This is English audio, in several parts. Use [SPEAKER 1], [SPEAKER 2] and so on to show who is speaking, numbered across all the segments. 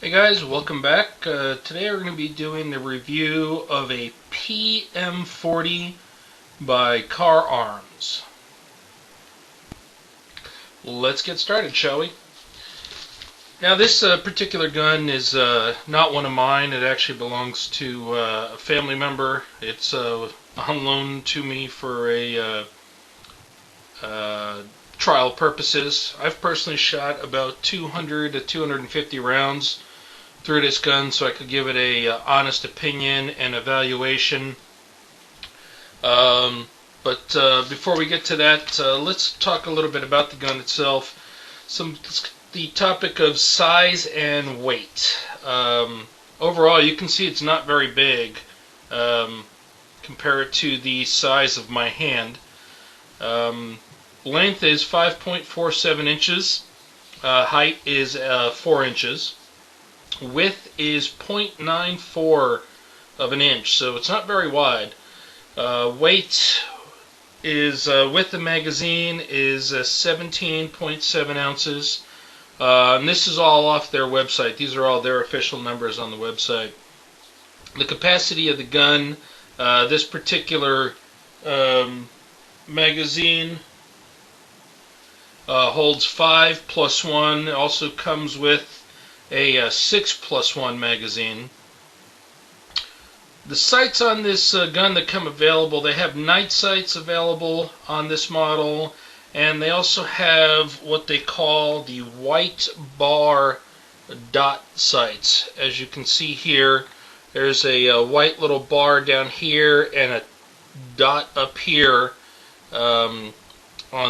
[SPEAKER 1] Hey guys, welcome back. Today we're going to be doing the review of a PM40 by Kahr Arms. Let's get started, shall we? Now this particular gun is not one of mine. It actually belongs to a family member. It's on loan to me for a trial purposes. I've personally shot about 200 to 250 rounds through this gun, so I could give it a honest opinion and evaluation. But before we get to that, let's talk a little bit about the gun itself. The topic of size and weight. Overall, you can see it's not very big compared to the size of my hand. Length is 5.47 inches. Height is 4 inches. Width is 0.94 of an inch, so it's not very wide. Weight is, with the magazine, is 17.7 ounces. And this is all off their website. These are all their official numbers on the website. The capacity of the gun, this particular magazine holds 5 plus 1. It also comes with a 6 plus 1 magazine. The sights on this gun that come available, they have night sights available on this model, and they also have what they call the white bar dot sights. As you can see here, there's a white little bar down here and a dot up here on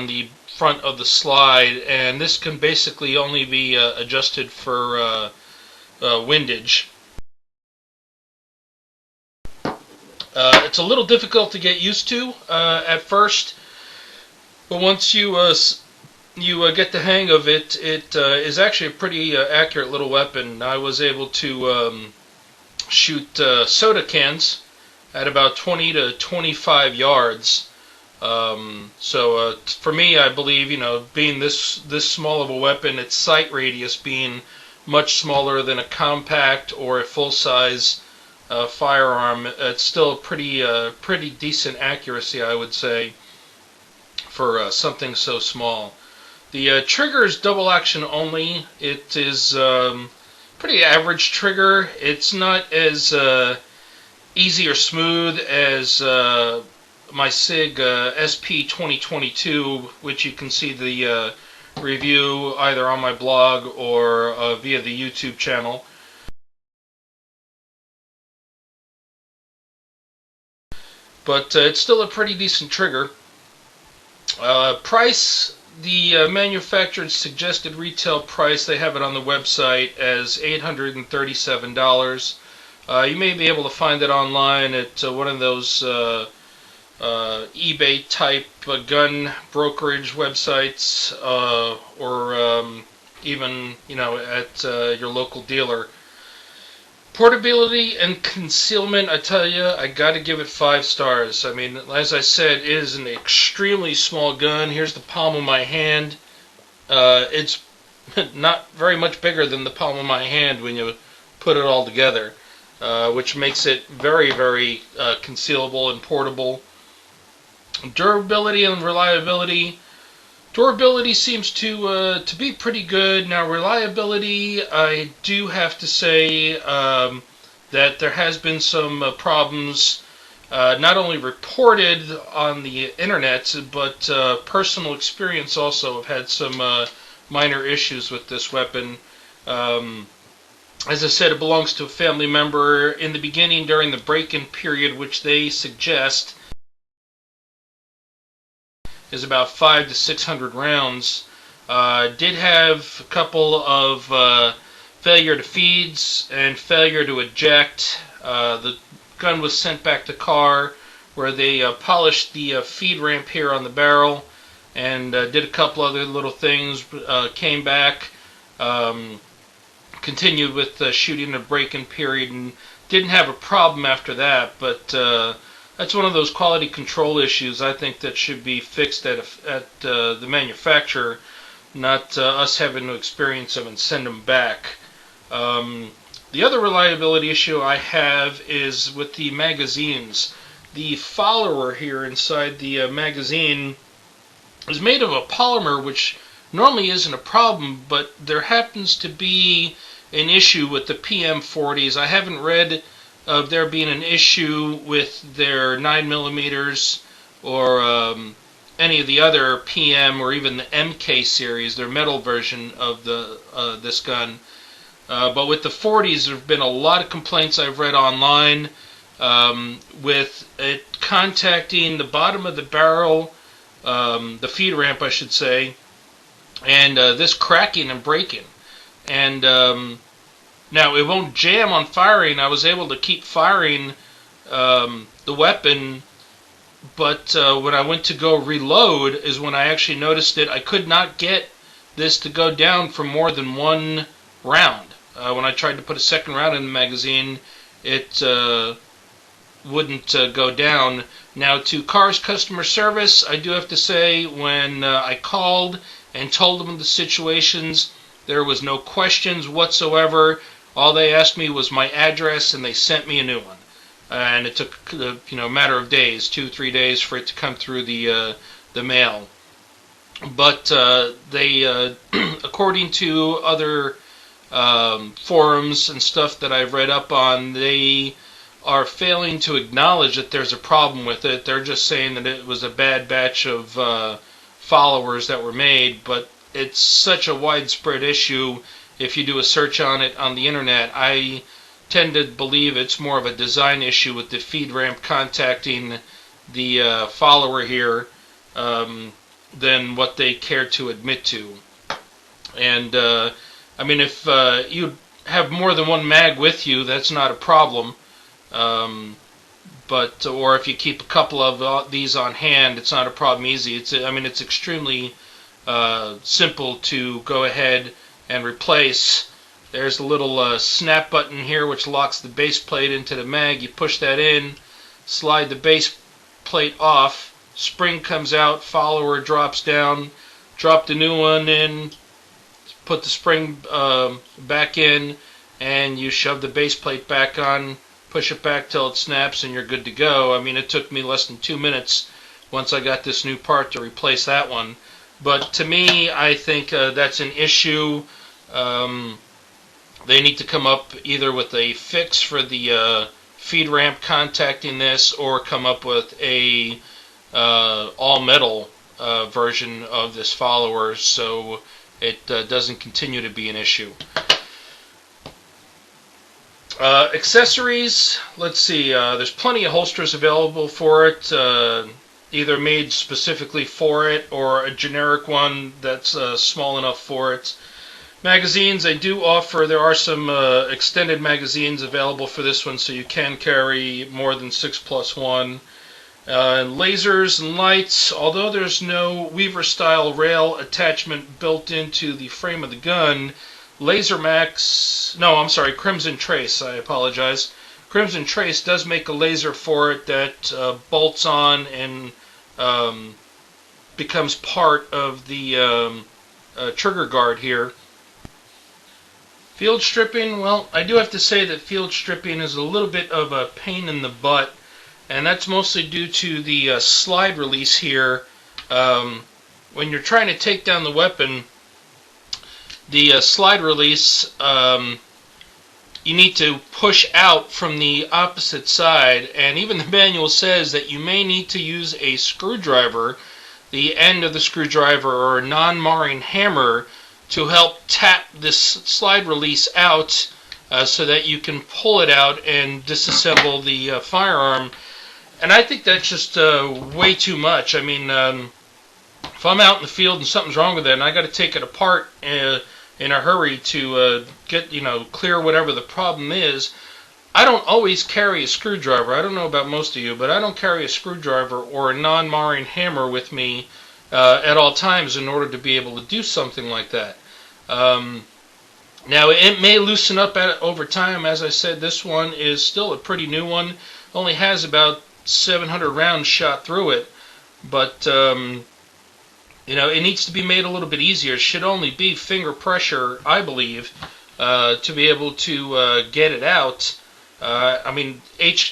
[SPEAKER 1] the front of the slide, and this can basically only be adjusted for windage. It's a little difficult to get used to at first, but once you get the hang of it, it is actually a pretty accurate little weapon. I was able to shoot soda cans at about 20 to 25 yards. So for me, I believe, being this small of a weapon, its sight radius being much smaller than a compact or a full-size firearm, it's still a pretty decent accuracy, I would say, for something so small. The trigger is double action only. It is pretty average trigger. It's not as easy or smooth as my SIG SP 2022, which you can see the review either on my blog or via the YouTube channel. But it's still a pretty decent trigger. Price, the manufacturer's suggested retail price, they have it on the website as $837. You may be able to find it online at one of those eBay type gun brokerage websites, or even at your local dealer. Portability and concealment, I tell you, I gotta give it 5 stars. I mean, as I said, it is an extremely small gun. Here's the palm of my hand. It's not very much bigger than the palm of my hand when you put it all together, which makes it very, very concealable and portable. Durability and reliability. Durability seems to be pretty good. Now, reliability, I do have to say that there has been some problems, not only reported on the internet, but personal experience also. I've had some minor issues with this weapon. As I said, it belongs to a family member. In the beginning, during the break-in period, which they suggest is about 500 to 600 rounds. Did have a couple of failure to feeds and failure to eject. The gun was sent back to Kahr, where they polished the feed ramp here on the barrel and did a couple other little things. Came back, continued with shooting a break-in period, and didn't have a problem after that, but that's one of those quality control issues I think that should be fixed at the manufacturer, not us having to experience them and send them back. The other reliability issue I have is with the magazines. The follower here inside the magazine is made of a polymer, which normally isn't a problem, but there happens to be an issue with the PM40s. I haven't read of there being an issue with their 9mm or any of the other PM or even the MK series, their metal version of the this gun. But with the 40s, there have been a lot of complaints I've read online with it contacting the bottom of the barrel, the feed ramp, I should say, and this cracking and breaking. And now it won't jam on firing. I was able to keep firing the weapon, but when I went to go reload is when I actually noticed that I could not get this to go down for more than one round. When I tried to put a second round in the magazine, it wouldn't go down. Now, to Kahr's customer service, I do have to say, when I called and told them the situations, there was no questions whatsoever. All they asked me was my address, and they sent me a new one. And it took a matter of days, 2-3 days, for it to come through the mail. But they, according to other forums and stuff that I've read up on, they are failing to acknowledge that there's a problem with it. They're just saying that it was a bad batch of followers that were made, but it's such a widespread issue. If you do a search on it on the internet, I tend to believe it's more of a design issue with the feed ramp contacting the follower here than what they care to admit to. And I mean, if you have more than one mag with you, that's not a problem. Or if you keep a couple of these on hand, it's not a problem easy. It's extremely simple to go ahead and replace. There's a little snap button here which locks the base plate into the mag. You push that in, slide the base plate off, spring comes out, follower drops down, drop the new one in, put the spring back in, and you shove the base plate back on, push it back till it snaps, and you're good to go. I mean, it took me less than 2 minutes once I got this new part to replace that one. But to me, I think that's an issue. They need to come up either with a fix for the feed ramp contacting this, or come up with a all-metal version of this follower so it doesn't continue to be an issue. Accessories, let's see, there's plenty of holsters available for it, either made specifically for it or a generic one that's small enough for it. Magazines, I do offer, there are some extended magazines available for this one, so you can carry more than 6+1. Lasers and lights, although there's no Weaver style rail attachment built into the frame of the gun, Crimson Trace, I apologize. Crimson Trace does make a laser for it that bolts on and becomes part of the trigger guard here. Field stripping, well, I do have to say that field stripping is a little bit of a pain in the butt, and that's mostly due to the slide release here. When you're trying to take down the weapon, the slide release, you need to push out from the opposite side, and even the manual says that you may need to use a screwdriver, the end of the screwdriver, or a non-marring hammer to help tap this slide release out so that you can pull it out and disassemble the firearm. And I think that's just way too much. I mean, if I'm out in the field and something's wrong with it and I got to take it apart in a hurry to clear whatever the problem is, I don't always carry a screwdriver. I don't know about most of you, but I don't carry a screwdriver or a non-marring hammer with me at all times in order to be able to do something like that. Now, it may loosen up over time. As I said, this one is still a pretty new one. Only has about 700 rounds shot through it, but it needs to be made a little bit easier. It should only be finger pressure, I believe, to be able to get it out. I mean,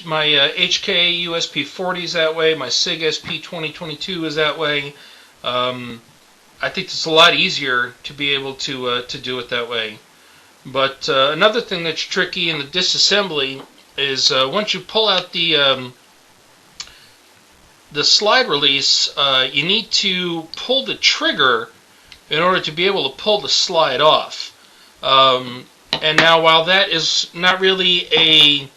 [SPEAKER 1] my HK US P40 is that way. My SIG SP 2022 is that way. I think it's a lot easier to be able to do it that way. But another thing that's tricky in the disassembly is once you pull out the slide release, you need to pull the trigger in order to be able to pull the slide off. And now, while that is not really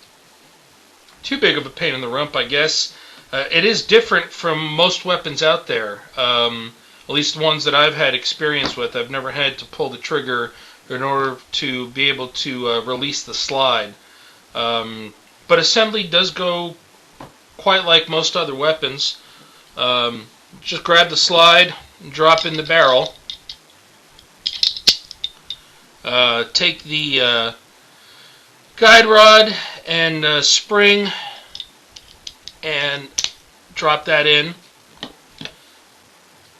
[SPEAKER 1] too big of a pain in the rump, I guess, it is different from most weapons out there. At least the ones that I've had experience with. I've never had to pull the trigger in order to be able to release the slide. But assembly does go quite like most other weapons. Just grab the slide and drop in the barrel. Take the guide rod and spring and drop that in.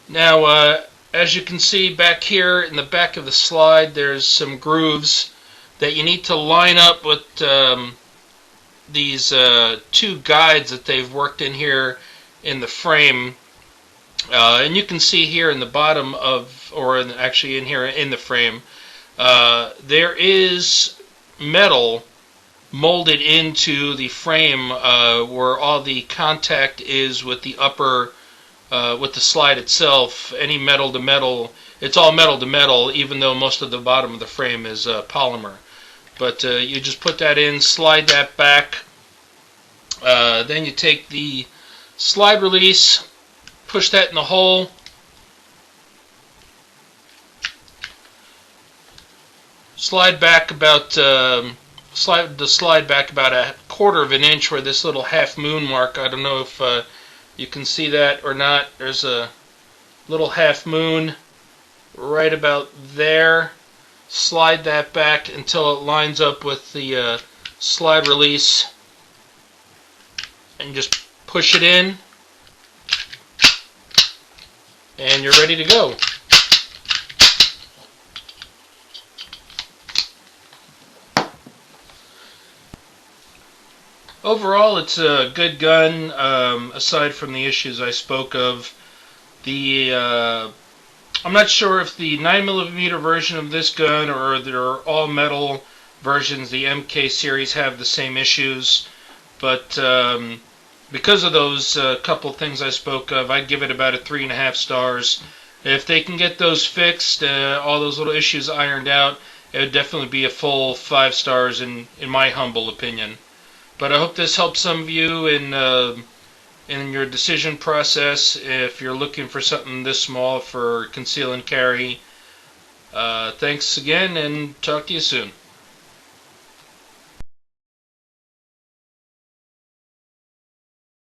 [SPEAKER 1] Now, as you can see back here in the back of the slide, there's some grooves that you need to line up with these two guides that they've worked in here in the frame. And you can see here in the bottom of, actually in here in the frame, there is metal molded into the frame where all the contact is with the upper, with the slide itself. Any metal to metal, it's all metal to metal, even though most of the bottom of the frame is polymer. But you just put that in, slide that back, then you take the slide release, push that in the hole, slide the slide back about a quarter of an inch where this little half moon mark, I don't know if you can see that or not, there's a little half moon right about there. Slide that back until it lines up with the slide release and just push it in and you're ready to go. Overall, it's a good gun, aside from the issues I spoke of. I'm not sure if the 9mm version of this gun or their all-metal versions, the MK series, have the same issues, but because of those couple things I spoke of, I'd give it about a 3.5 stars. If they can get those fixed, all those little issues ironed out, it would definitely be a full 5 stars in my humble opinion. But I hope this helps some of you in your decision process if you're looking for something this small for conceal and carry. Thanks again, and talk to you soon.